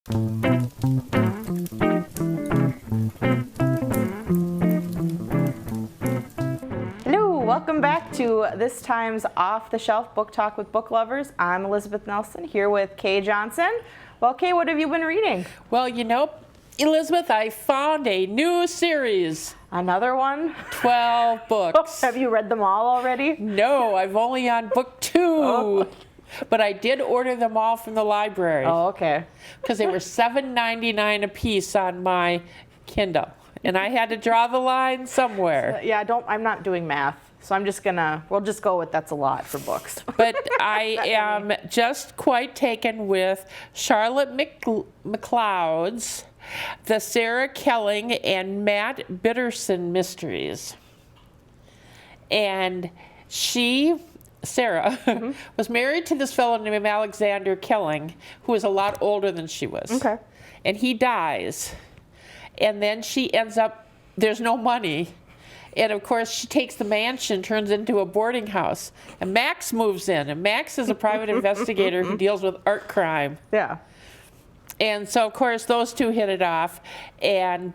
Hello, welcome back to this time's Off the Shelf Book Talk with Book Lovers. I'm Elizabeth Nelson here with Kay Johnson. Well, Kay, what have you been reading? Well, you know, Elizabeth, I found a new series. Another one? 12 books. Have you read them all already? No, I'm only on book 2. Oh. But I did order them all from the library. Oh, okay. Because they were $7.99 a piece on my Kindle. And I had to draw the line somewhere. Yeah, I'm not doing math, so we'll just go with that's a lot for books. But I am just quite taken with Charlotte McLeod's The Sarah Kelling and Matt Bitterson Mysteries. And Sarah, was married to this fellow named Alexander Kelling, who was a lot older than she was. Okay. And he dies. And then she ends up, there's no money. And of course, she takes the mansion, turns it into a boarding house. And Max moves in. And Max is a private investigator who deals with art crime. Yeah. And so, of course, those two hit it off. And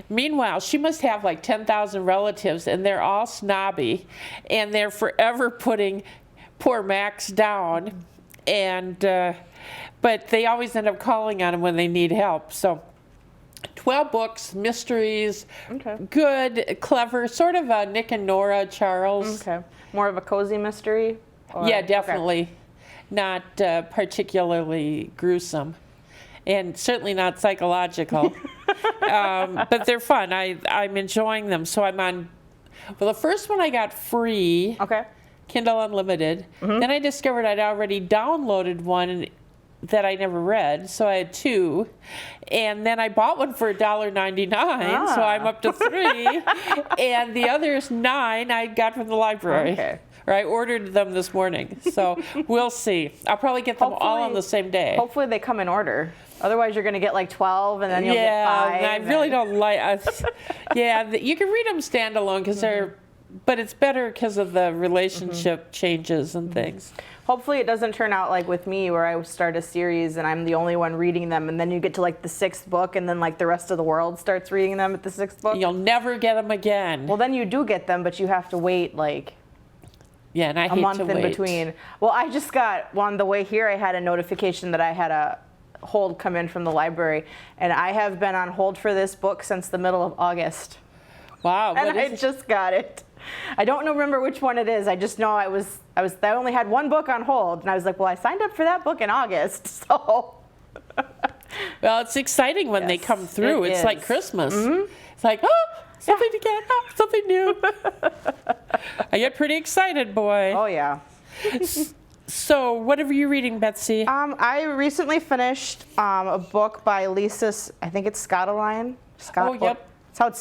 meanwhile, she must have like 10,000 relatives, and they're all snobby. And they're forever putting poor Max down. And but they always end up calling on him when they need help. So 12 books, mysteries, good, clever, sort of a Nick and Nora Charles. Okay. More of a cozy mystery? Yeah, definitely. Not particularly gruesome. And certainly not psychological. But they're fun. I'm enjoying them. So I'm on, well, the first one I got free, Kindle Unlimited. Then I discovered I'd already downloaded one that I never read, so I had 2. And then I bought one for $1.99, so I'm up to 3. And the others 9 I got from the library. Okay. Or I ordered them this morning, so we'll see. I'll probably get them all on the same day. Hopefully they come in order. Otherwise, you're going to get like 12, and then you'll get 5. Yeah, I really don't like. You can read them standalone because they're, but it's better because of the relationship changes and things. Hopefully, it doesn't turn out like with me, where I start a series and I'm the only one reading them, and then you get to like the 6th book, and then like the rest of the world starts reading them at the 6th book. You'll never get them again. Well, then you do get them, but you have to wait like. Yeah, and I hate to wait. A month in between. Well, I just got on the way here. I had a notification that I had a hold come in from the library, and I have been on hold for this book since the middle of August. Wow! And I just got it. I don't remember which one it is. I just know I only had one book on hold, and I was like, well, I signed up for that book in August, so. Well, it's exciting when they come through. It's like Christmas. It's like, oh, something to get, something new. I get pretty excited, boy. Oh, yeah. So, what are you reading, Betsy? I recently finished a book by Lisa, I think it's Scottoline. Oh, yep.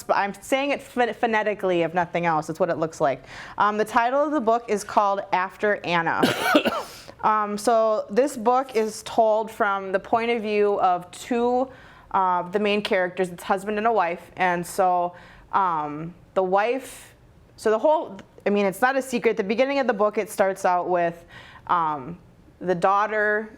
I'm saying it phonetically, if nothing else. It's what it looks like. The title of the book is called After Anna. So this book is told from the point of view of 2 the main characters. It's husband and a wife. And so the wife, it's not a secret. At the beginning of the book, it starts out with the daughter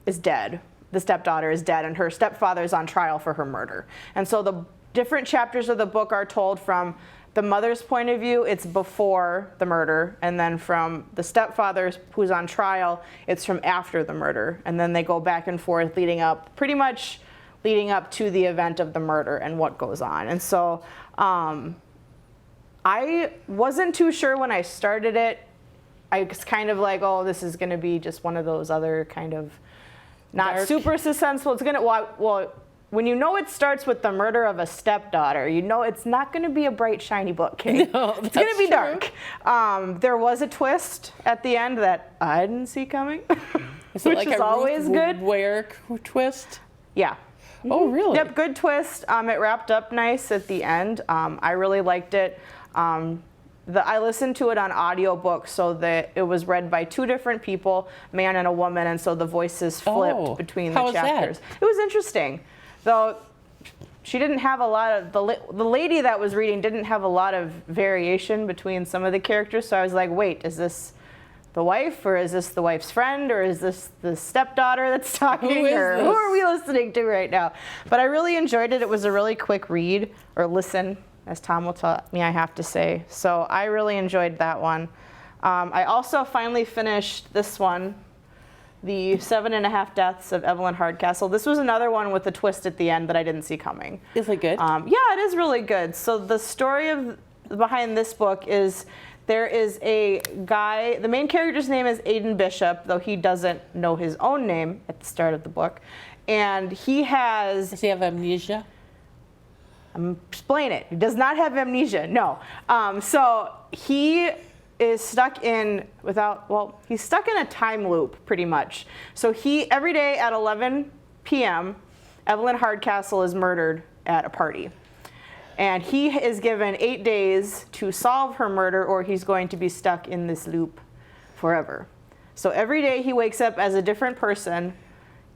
is dead. The stepdaughter is dead, and her stepfather is on trial for her murder. And so the different chapters of the book are told from the mother's point of view. It's before the murder, and then from the stepfather who's on trial, it's from after the murder. And then they go back and forth pretty much leading up to the event of the murder and what goes on. And so I wasn't too sure when I started it. I was kind of like, oh, this is going to be just one of those other kind of not dark. Super suspenseful. It's going to, well, when you know it starts with the murder of a stepdaughter, you know it's not going to be a bright, shiny book, Kate. No, it's going to be dark. There was a twist at the end that I didn't see coming, is it which like is always good. Ware twist? Yeah. Oh, really? Yep, good twist. It wrapped up nice at the end. I really liked it. I listened to it on audiobook, so that it was read by 2 different people, man and a woman, and so the voices flipped between the chapters. It was interesting. Though she didn't have a lot of, the lady that was reading didn't have a lot of variation between some of the characters, so I was like, wait, is this the wife, or is this the wife's friend, or is this the stepdaughter that's talking, Who is or this? who are we listening to right now? But I really enjoyed it. It was a really quick read, or listen, as Tom will tell me I have to say. So I really enjoyed that one. I also finally finished this one, The 7.5 Deaths of Evelyn Hardcastle. This was another one with a twist at the end that I didn't see coming. Is it good? Yeah, it is really good. So the story behind this book is there is a guy, the main character's name is Aidan Bishop, though he doesn't know his own name at the start of the book. And he has... Does he have amnesia? Explain it. He does not have amnesia, no. So he is stuck in he's stuck in a time loop pretty much. So every day at 11 p.m., Evelyn Hardcastle is murdered at a party. And he is given 8 days to solve her murder, or he's going to be stuck in this loop forever. So every day he wakes up as a different person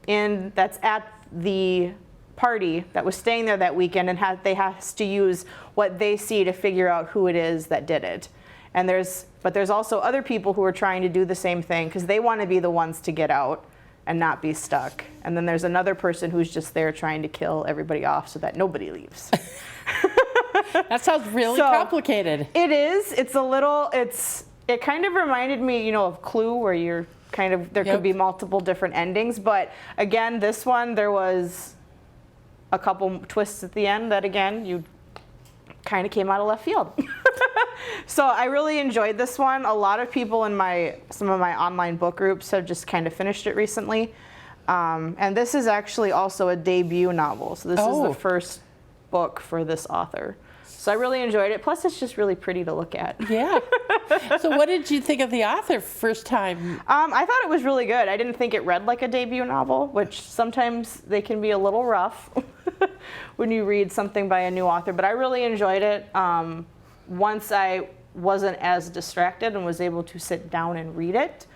that's at the party that was staying there that weekend, and they has to use what they see to figure out who it is that did it. And there's also other people who are trying to do the same thing because they want to be the ones to get out and not be stuck. And then there's another person who's just there trying to kill everybody off so that nobody leaves. That sounds really complicated. It is. It kind of reminded me, of Clue, where there could be multiple different endings. But again, this one, there was a couple twists at the end that, again, you kind of came out of left field. So I really enjoyed this one. A lot of people in some of my online book groups have just kind of finished it recently. And this is actually also a debut novel. So this is the first book for this author. So I really enjoyed it. Plus, it's just really pretty to look at. Yeah. So what did you think of the author first time? I thought it was really good. I didn't think it read like a debut novel, which sometimes they can be a little rough when you read something by a new author. But I really enjoyed it. Once I wasn't as distracted and was able to sit down and read it,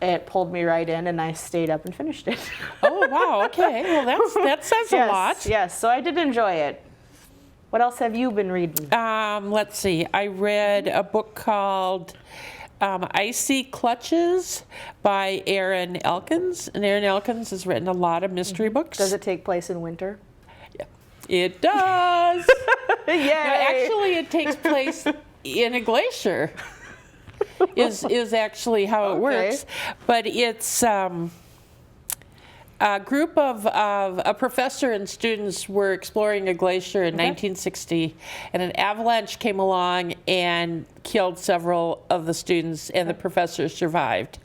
it pulled me right in, and I stayed up and finished it. Oh, wow. Okay. Well, that says a lot. Yes, so I did enjoy it. What else have you been reading? Let's see. I read a book called Icy Clutches by Erin Elkins. And Erin Elkins has written a lot of mystery books. Does it take place in winter? Yeah. It does. Yay! No, actually, it takes place in a glacier. Is actually how it works. But it's a group of a professor and students were exploring a glacier in 1960, and an avalanche came along and killed several of the students, and the professor survived.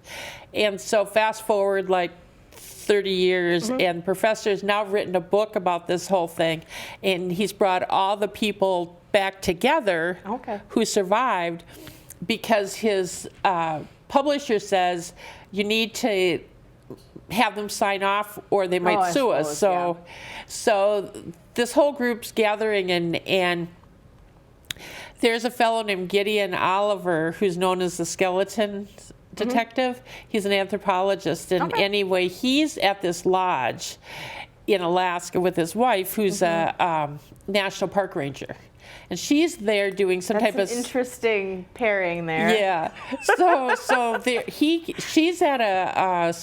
And so fast forward like 30 years, and the professor's now written a book about this whole thing, and he's brought all the people back together who survived, because his publisher says you need to have them sign off or they might sue us. So this whole group's gathering, and there's a fellow named Gideon Oliver who's known as the skeleton detective. He's an anthropologist, and anyway, he's at this lodge in Alaska with his wife, who's a national park ranger. And she's there doing some type of interesting pairing there. Yeah. So she's at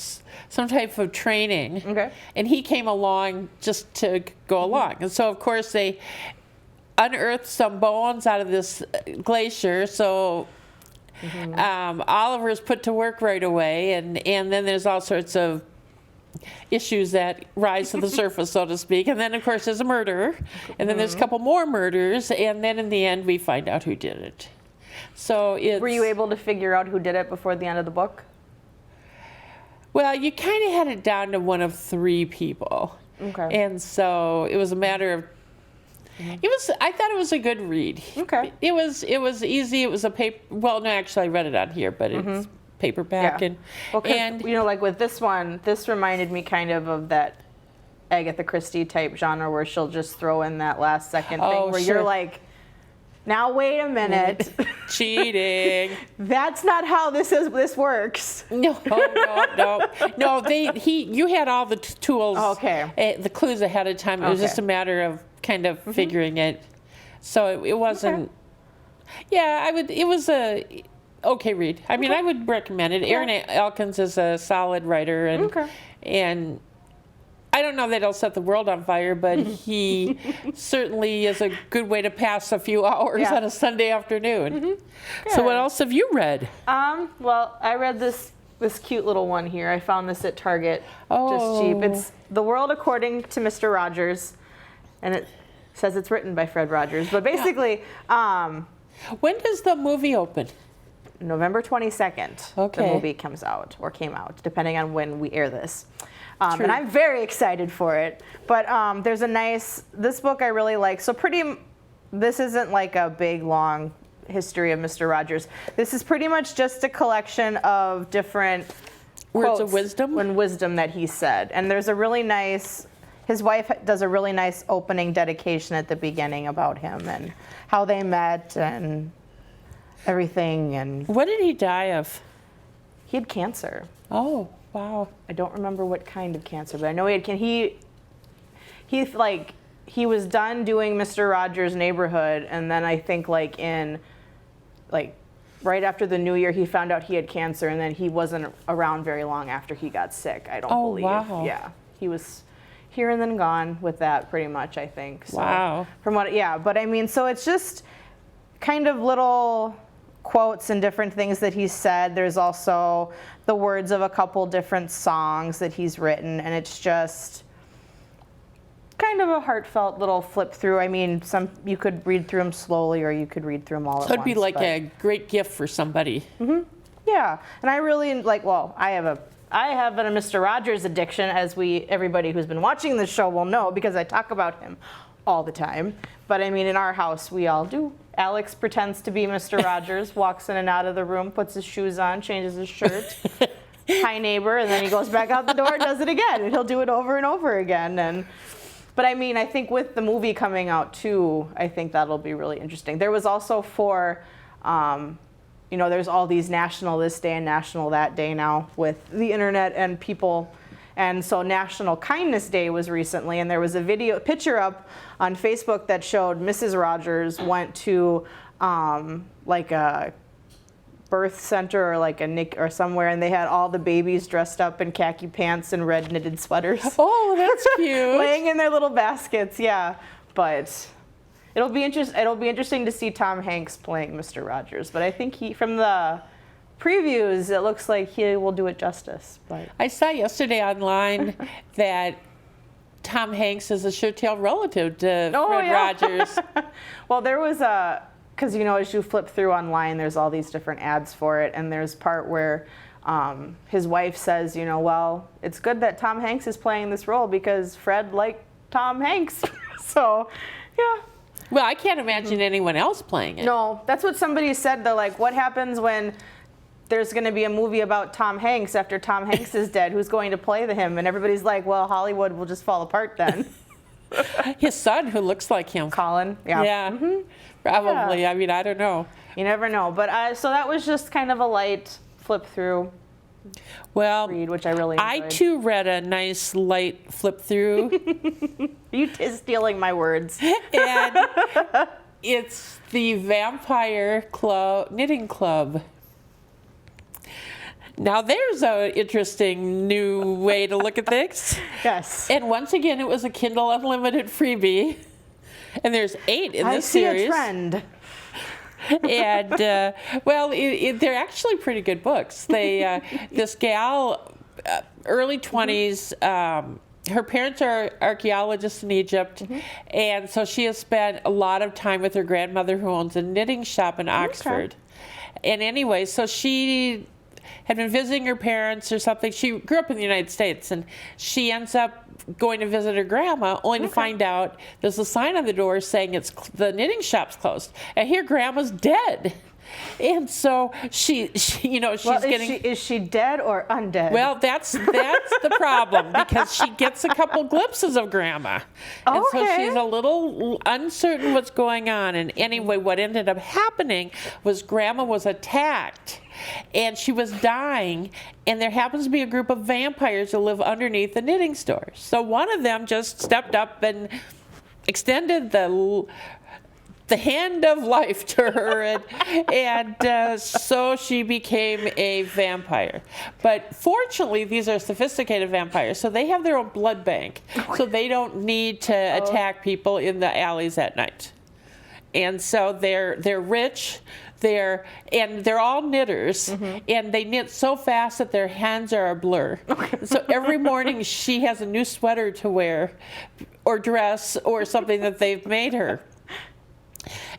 some type of training. Okay. And he came along just to go along. And so of course they unearthed some bones out of this glacier. So Oliver's put to work right away, and then there's all sorts of issues that rise to the surface, so to speak. And then, of course, there's a murder. And then there's a couple more murders. And then in the end, we find out who did it. So Were you able to figure out who did it before the end of the book? Well, you kind of had it down to one of 3 people. Okay. And so it was a matter of, I thought it was a good read. Okay. It was easy. It was a paper, well, no, actually I read it on here, but it's paperback. Yeah. And like with this one, this reminded me kind of that Agatha Christie type genre where she'll just throw in that last second thing where you're like, now wait a minute. Cheating. That's not how this works. No. You had all the tools, the clues ahead of time. It was just a matter of kind of figuring it. So it wasn't. Yeah, it was a okay read. I mean, I would recommend it. Aaron Elkins is a solid writer, and I don't know that he'll set the world on fire, but he certainly is a good way to pass a few hours on a Sunday afternoon. So what else have you read? Well, I read this cute little one here. I found this at Target, just cheap. It's The World According to Mr. Rogers, and it says it's written by Fred Rogers. But basically, when does the movie open? November 22nd, the movie comes out, or came out, depending on when we air this. And I'm very excited for it. But there's this book I really like. So this isn't like a big, long history of Mr. Rogers. This is pretty much just a collection of different words of wisdom and wisdom that he said. And there's a really nice, his wife does a really nice opening dedication at the beginning about him and how they met and everything. And what did he die of? He had cancer. Oh, wow. I don't remember what kind of cancer, but I know he was done doing Mr. Rogers' Neighborhood, and then I think right after the New Year, he found out he had cancer, and then he wasn't around very long after he got sick. I don't believe. Wow. Yeah, he was here and then gone with that, pretty much. I think. So, wow. But I mean, so it's just kind of little quotes and different things that he said. There's also the words of a couple different songs that he's written, and it's just kind of a heartfelt little flip through. I mean, you could read through them slowly, or you could read through them all at once. So it'd be like a great gift for somebody. Yeah, and I really I have a Mr. Rogers addiction, as everybody who's been watching this show will know, because I talk about him all the time. But I mean, in our house, we all do. Alex pretends to be Mr. Rogers, walks in and out of the room, puts his shoes on, changes his shirt. Hi, neighbor, and then he goes back out the door and does it again, and he'll do it over and over again. But I mean, I think with the movie coming out too, I think that'll be really interesting. There was also there's all these national this day and national that day now with the internet and people. And so National Kindness Day was recently, and there was a picture up on Facebook that showed Mrs. Rogers went to like a birth center or like a NIC or somewhere, and they had all the babies dressed up in khaki pants and red knitted sweaters. Oh, that's cute. Laying in their little baskets, yeah. But it'll be interesting to see Tom Hanks playing Mr. Rogers. But I think from the previews, it looks like he will do it justice. But I saw yesterday online that Tom Hanks is a sure-tail relative to Fred Rogers. Well, there was because as you flip through online, there's all these different ads for it, and there's part where his wife says, well, it's good that Tom Hanks is playing this role because Fred liked Tom Hanks. So, yeah. Well, I can't imagine anyone else playing it. No, that's what somebody said. They're like, what happens when there's going to be a movie about Tom Hanks after Tom Hanks is dead? Who's going to play him? And everybody's like, well, Hollywood will just fall apart then. His son, who looks like him. Colin. Yeah. Yeah. Probably. Yeah. I mean, I don't know. You never know. But so that was just kind of a light flip through read, which I really enjoyed. I too read a nice light flip through. You stealing my words. And it's the Vampire Knitting Club. Now there's an interesting new way to look at things. Yes. And once again, it was a Kindle Unlimited freebie. And there's 8 in this series. I see a trend. And they're actually pretty good books. This gal, early 20s, her parents are archaeologists in Egypt, and so she has spent a lot of time with her grandmother, who owns a knitting shop in Oxford. And anyway, so she had been visiting her parents or something. She grew up in the United States, and she ends up going to visit her grandma, only to find out there's a sign on the door saying the knitting shop's closed. And here grandma's dead. And so she's getting... Is she dead or undead? Well, that's the problem, because she gets a couple glimpses of grandma. And so she's a little uncertain what's going on. And anyway, what ended up happening was grandma was attacked, and she was dying, and there happens to be a group of vampires who live underneath the knitting store. So one of them just stepped up and extended the the hand of life to her, and so she became a vampire. But fortunately, these are sophisticated vampires, so they have their own blood bank, so they don't need to attack people in the alleys at night. And so they're rich. They're all knitters, and they knit so fast that their hands are a blur. So every morning she has a new sweater to wear, or dress, or something that they've made her.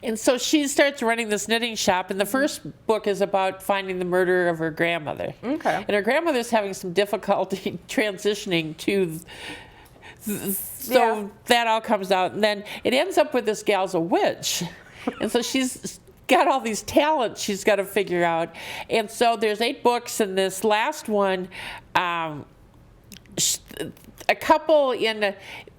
And so she starts running this knitting shop, and the first book is about finding the murderer of her grandmother. Okay. And her grandmother's having some difficulty transitioning to. So that all comes out, and then it ends up with this gal's a witch, and so she's got all these talents she's got to figure out. And so there's 8 books, and this last one, a couple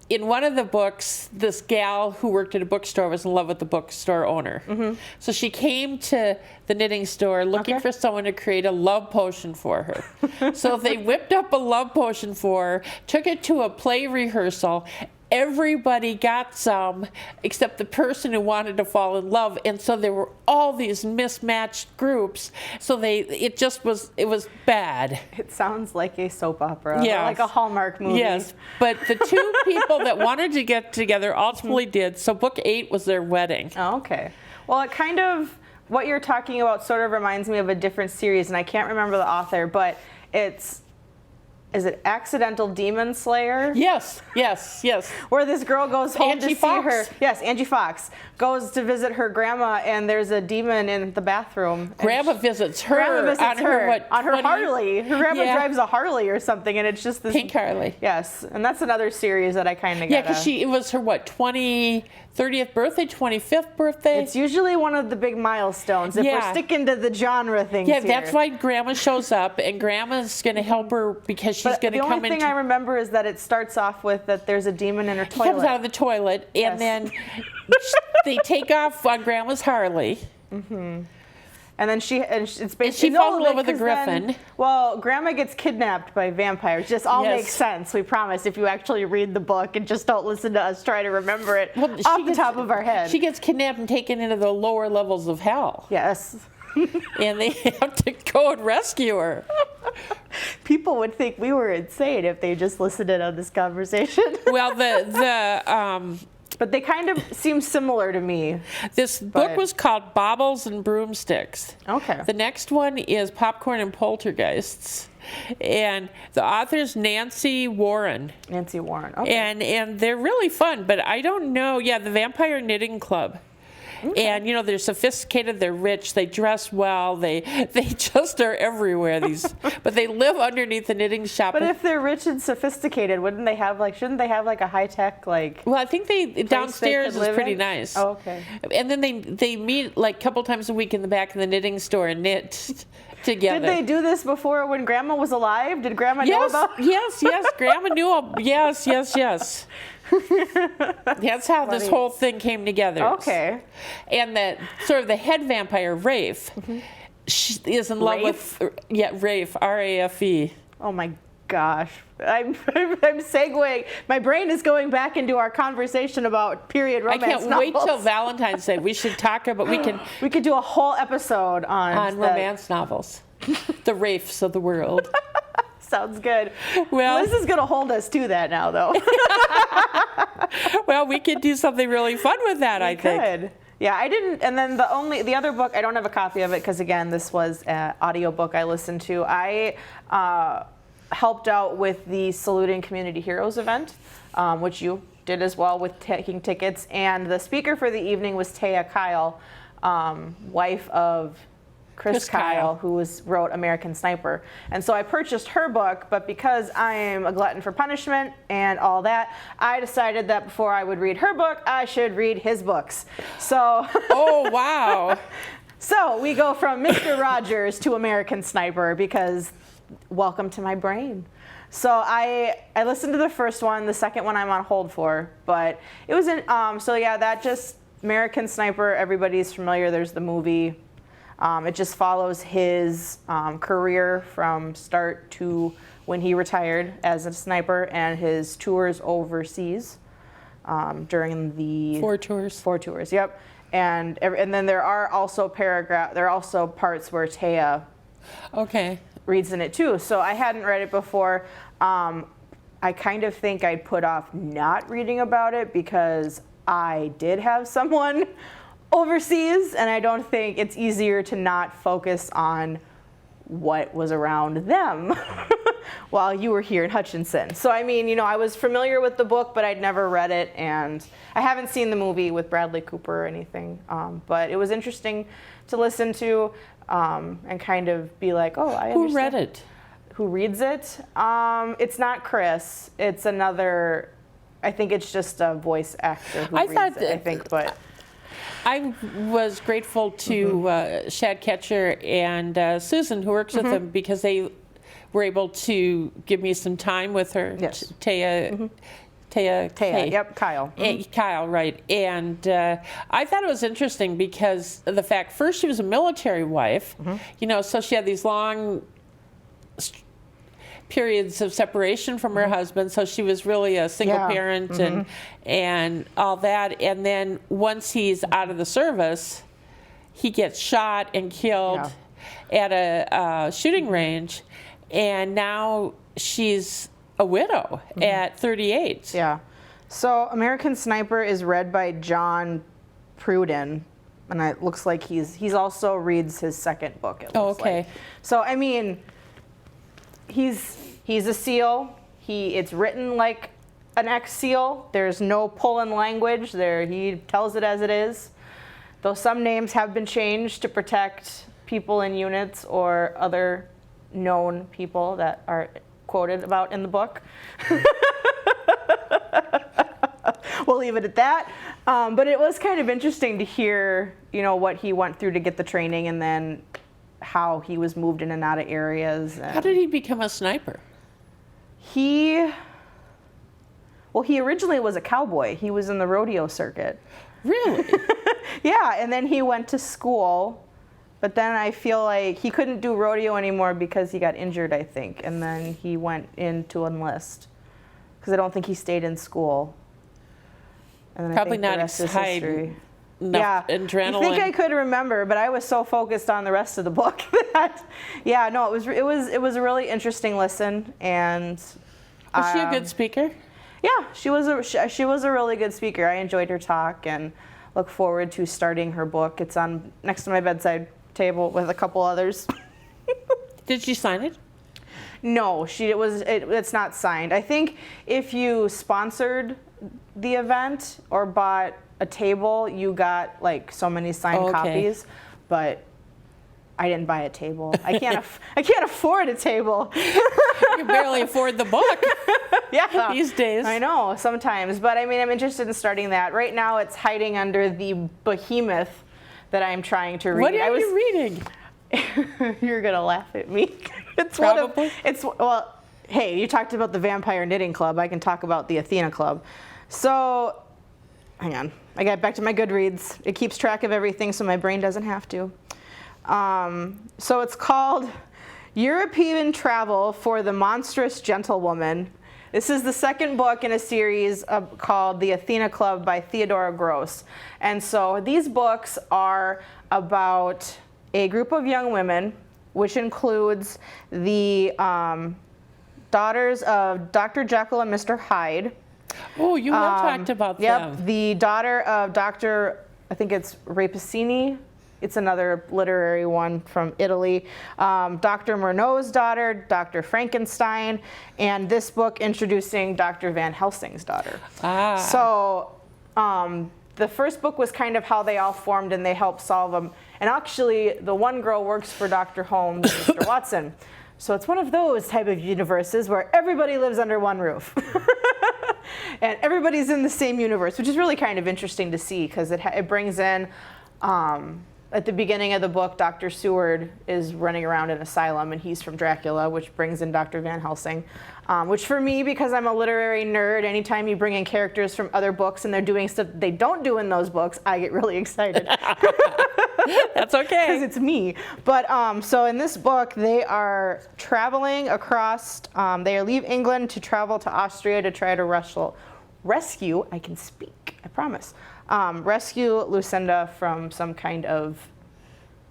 in one of the books, this gal who worked at a bookstore was in love with the bookstore owner. So she came to the knitting store looking for someone to create a love potion for her. So they whipped up a love potion for her, took it to a play rehearsal. Everybody got some except the person who wanted to fall in love, and so there were all these mismatched groups. So it was bad. It sounds like a soap opera, Yes. like a Hallmark movie. Yes, but the 2 people that wanted to get together ultimately did. So book 8 was their wedding. Oh, okay. Well, it kind of, what you're talking about sort of reminds me of a different series, and I can't remember the author, but is it Accidental Demon Slayer? Yes. Where this girl goes home Angie to Fox? see her. Yes, Angie Fox goes to visit her grandma, and there's a demon in the bathroom. and Grandma visits her Grandma visits on her on her 20 Harley. Her grandma Yeah. drives a Harley or something, and it's just this Pink Harley. Yes, and that's another series that I kind of Yeah, because it was her 30th birthday, 25th birthday. It's usually one of the big milestones if we're Yeah. sticking to the genre things. Yeah, here. that's why Grandma shows up, and Grandma's going to help her because she's But going to the come only thing into. I remember is that it starts off with that there's a demon in her She comes toilet. out of the toilet, Yes. and then they take off on Grandma's Harley. And then it's basically she falls in love with a 'cause then- griffin. well, Grandma gets kidnapped by vampires. Just all Yes. makes sense. We promise if you actually read the book and just don't listen to us try to remember it Well, off the top of our head. She gets kidnapped and taken into the lower levels of hell, Yes. and they have to go and rescue her. People would think we were insane if they just listened in on this conversation. Well, But they kind of seem similar to me. this book But- was called Baubles and Broomsticks. Okay. The next one is Popcorn and Poltergeists, and the author's Nancy Warren. Nancy Warren. Okay. And they're really fun, but I don't know. Yeah, the Vampire Knitting Club. And they're sophisticated, they're rich, they dress well, they just are everywhere. But they live underneath the knitting shop. But if they're rich and sophisticated, shouldn't they have like a high tech like? Well, I think they downstairs could is live pretty in? nice. Oh, okay. And then they meet like a couple times a week in the back of the knitting store and knit together. Did they do this before when Grandma was alive? Did Grandma know Yes, about? yes. Grandma knew. Yes. That's how this Funny. whole thing came together. Okay. And the head vampire, Rafe, she is in love with Rafe, R-A-F-E. Oh my gosh. I'm segueing. My brain is going back into our conversation about period I romance can't wait till novels. Valentine's Day. We should talk about. We could do a whole episode on that. romance novels, the Rafes of the world. Sounds good. Well- Liz is going to hold us to that now, though. Well, we could do something really fun with that. I think. Good. Yeah, I didn't. And then the other book, I don't have a copy of it because again, this was an audiobook I listened to. I helped out with the Saluting Community Heroes event, which you did as well with taking tickets. And the speaker for the evening was Taya Kyle, wife of Chris Kyle, who wrote American Sniper. And so I purchased her book, but because I am a glutton for punishment and all that, I decided that before I would read her book, I should read his books. So, Oh wow! so we go from Mr. Rogers to American Sniper because welcome to my brain. So I listened to the first one, the second one I'm on hold for, but it was in, that just American Sniper, everybody's familiar, there's the movie. It just follows his career from start to when he retired as a sniper and his tours overseas during the 4 tours. 4 tours. Yep. and then there are also parts where Taya Okay. reads in it too. So I hadn't read it before. I kind of think I'd put off not reading about it because I did have someone overseas, and I don't think it's easier to not focus on what was around them while you were here in Hutchinson. So I mean, I was familiar with the book, but I'd never read it, and I haven't seen the movie with Bradley Cooper or anything. But it was interesting to listen to and kind of be like, oh, I understand. Who read it? Who reads it? It's not Chris. It's another. I think it's just a voice actor who reads it. I think, but. I was grateful to Shad Ketcher and Susan, who works with him, because they were able to give me some time with her. Yes. Taya. Yep, Kyle. Kyle, right. And I thought it was interesting because of the fact, first, she was a military wife, so she had these long periods of separation from her husband, so she was really a single parent and all that. And then once he's out of the service, he gets shot and killed at a shooting range, and now she's a widow at 38. Yeah. So American Sniper is read by John Pruden, and it looks like he's also reads his second book. It looks okay. like. So I mean, he's a SEAL. It's written like an ex-SEAL. There's no pull-in language there. He tells it as it is. Though some names have been changed to protect people in units or other known people that are quoted about in the book. We'll leave it at that. But it was kind of interesting to hear, what he went through to get the training, and then how he was moved in and out of areas. How did he become a sniper? He originally was a cowboy. He was in the rodeo circuit. Really? Yeah, and then he went to school, but then I feel like he couldn't do rodeo anymore because he got injured, I think, and then he went in to enlist because I don't think he stayed in school. And then Probably I think the not rest is history. enough adrenaline. I think I could remember, but I was so focused on the rest of the book that, it was a really interesting listen, and was she a good speaker? Yeah, she was a really good speaker. I enjoyed her talk and look forward to starting her book. It's on next to my bedside table with a couple others. Did she sign it? No, it's not signed. I think if you sponsored the event or bought a table, you got like so many signed copies, but I didn't buy a table. I can't afford a table. You can barely afford the book. Yeah, these days. I know, sometimes, but I mean, I'm interested in starting that. Right now it's hiding under the behemoth that I'm trying to read. What are you reading? You're gonna laugh at me. Probably. Hey, you talked about the Vampire Knitting Club. I can talk about the Athena Club. So, hang on. I got back to my Goodreads. It keeps track of everything so my brain doesn't have to. So it's called European Travel for the Monstrous Gentlewoman. This is the second book in a series called The Athena Club by Theodora Gross. And so these books are about a group of young women, which includes the daughters of Dr. Jekyll and Mr. Hyde. Oh, you have talked about them. Yep, the daughter of Dr. I think it's Rapacini. It's another literary one from Italy. Dr. Murnau's daughter, Dr. Frankenstein, and this book introducing Dr. Van Helsing's daughter. So the first book was kind of how they all formed and they helped solve them. And actually, the one girl works for Dr. Holmes and Mr. Watson. So it's one of those type of universes where everybody lives under one roof. And everybody's in the same universe, which is really kind of interesting to see because it brings in, at the beginning of the book, Dr. Seward is running around an asylum and he's from Dracula, which brings in Dr. Van Helsing. Which for me, because I'm a literary nerd, anytime you bring in characters from other books and they're doing stuff they don't do in those books, I get really excited. That's okay. Because it's me. But so in this book, they are traveling across, they leave England to travel to Austria to try to rescue, I can speak, I promise, rescue Lucinda from some kind of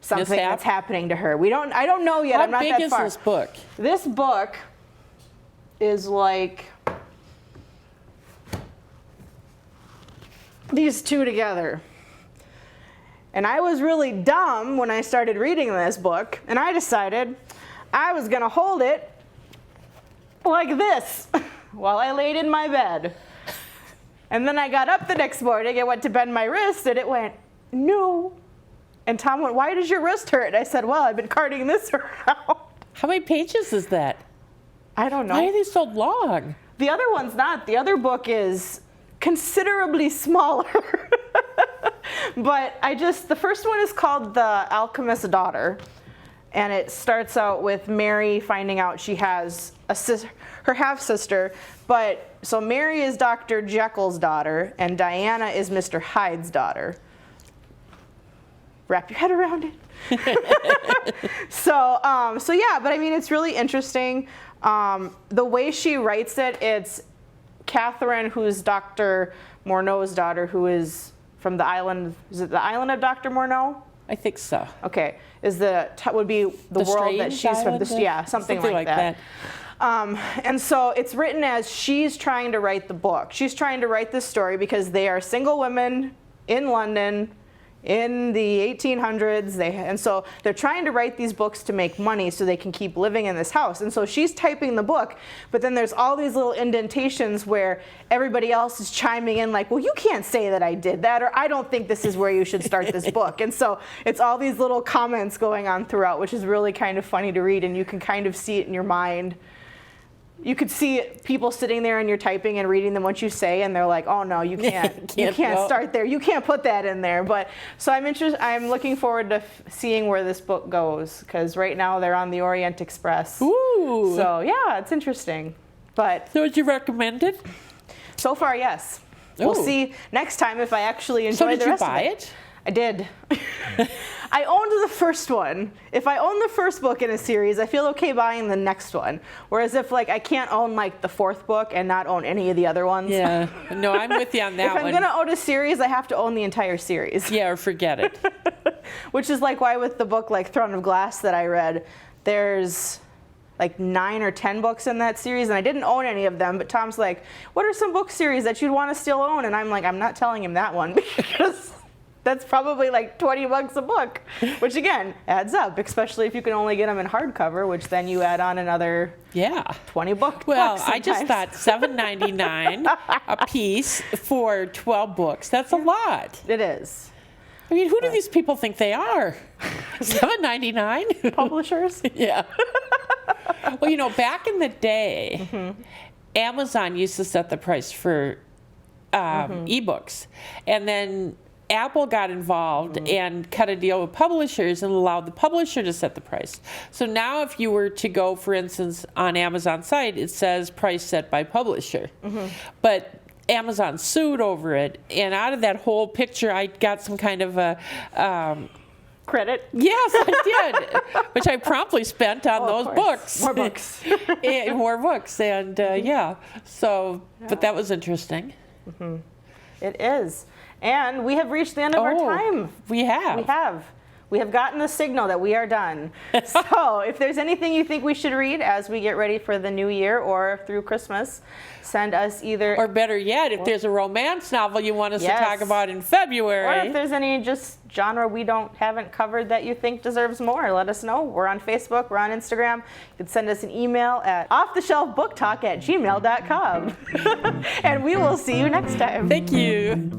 something Mishap? that's happening to her. I don't know yet. How I'm not big that is far. this book? This book is like these two together. And I was really dumb when I started reading this book, and I decided I was going to hold it like this while I laid in my bed. And then I got up the next morning and went to bend my wrist, and it went, no. And Tom went, why does your wrist hurt? And I said, well, I've been carting this around. How many pages is that? I don't know. Why are they so long? The other one's not. The other book is considerably smaller. But the first one is called The Alchemist's Daughter. And it starts out with Mary finding out she has her half-sister. So Mary is Dr. Jekyll's daughter, and Diana is Mr. Hyde's daughter. Wrap your head around it. So yeah, but I mean, it's really interesting. The way she writes it, it's Catherine, who's Dr. Morneau's daughter, who is from the island. Is it the island of Dr. Morneau? I think so. Okay, would be the world that Strange she's from. Island? Yeah, something like that. And so it's written as she's trying to write the book. She's trying to write this story because they are single women in London in the 1800s. And so they're trying to write these books to make money so they can keep living in this house. And so she's typing the book, but then there's all these little indentations where everybody else is chiming in like, well, you can't say that I did that, or I don't think this is where you should start this book. And so it's all these little comments going on throughout, which is really kind of funny to read, and you can kind of see it in your mind. You could see people sitting there and you're typing and reading them what you say, and they're like, "Oh no, you can't, you can't start there. You can't put that in there." But so I'm looking forward to seeing where this book goes, because right now they're on the Orient Express. Ooh. So yeah, it's interesting. But So would you recommend it? so far, yes. We'll Ooh. see next time if I actually enjoy So did the you rest buy of it? I did. I owned the first one. If I own the first book in a series, I feel okay buying the next one. Whereas if I can't own the fourth book and not own any of the other ones. Yeah. No, I'm with you on that If I'm one. going to own a series, I have to own the entire series. Yeah, or forget it. Which is why with the book Throne of Glass that I read, there's 9 or 10 books in that series, and I didn't own any of them, but Tom's like, what are some book series that you'd want to still own? And I'm like, I'm not telling him that one because that's probably $20 a book, which again adds up, especially if you can only get them in hardcover, which then you add on another Yeah. 20 bucks. Well, I just thought $7.99 a piece for 12 books. That's a lot. It is. I mean, who do these people think they are? $7.99? Publishers? Yeah. Well, back in the day, Amazon used to set the price for ebooks. And then Apple got involved and cut a deal with publishers and allowed the publisher to set the price. So now if you were to go, for instance, on Amazon's site, it says price set by publisher. But Amazon sued over it. And out of that whole picture, I got some kind of a... Credit? Yes, I did, which I promptly spent on those books. More books. More books, and but that was interesting. It is. And we have reached the end of our time. We have. We have gotten the signal that we are done. So if there's anything you think we should read as we get ready for the new year or through Christmas, send us either... Or better yet, if there's a romance novel you want us to Yes. talk about in February. Or if there's any just genre we haven't covered that you think deserves more, let us know. We're on Facebook, we're on Instagram. You can send us an email at offtheshelfbooktalk@gmail.com. And we will see you next time. Thank you.